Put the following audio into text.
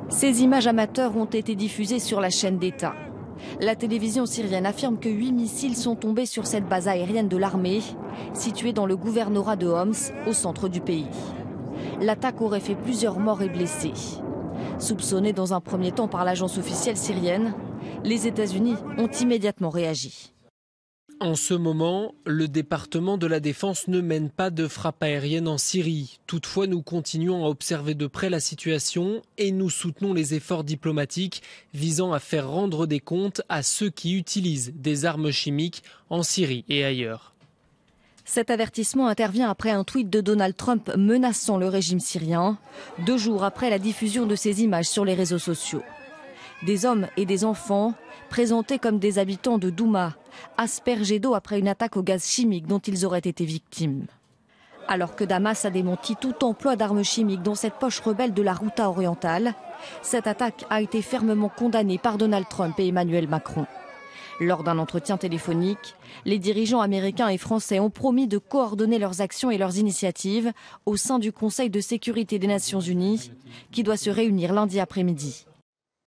Ces images amateurs ont été diffusées sur la chaîne d'État. La télévision syrienne affirme que 8 missiles sont tombés sur cette base aérienne de l'armée, située dans le gouvernorat de Homs, au centre du pays. L'attaque aurait fait plusieurs morts et blessés. Soupçonnée dans un premier temps par l'agence officielle syrienne, les États-Unis ont immédiatement réagi. En ce moment, le département de la Défense ne mène pas de frappe aérienne en Syrie. Toutefois, nous continuons à observer de près la situation et nous soutenons les efforts diplomatiques visant à faire rendre des comptes à ceux qui utilisent des armes chimiques en Syrie et ailleurs. Cet avertissement intervient après un tweet de Donald Trump menaçant le régime syrien, 2 jours après la diffusion de ces images sur les réseaux sociaux. Des hommes et des enfants, présentés comme des habitants de Douma, aspergés d'eau après une attaque au gaz chimique dont ils auraient été victimes. Alors que Damas a démenti tout emploi d'armes chimiques dans cette poche rebelle de la Ghouta orientale, cette attaque a été fermement condamnée par Donald Trump et Emmanuel Macron. Lors d'un entretien téléphonique, les dirigeants américains et français ont promis de coordonner leurs actions et leurs initiatives au sein du Conseil de sécurité des Nations Unies, qui doit se réunir lundi après-midi.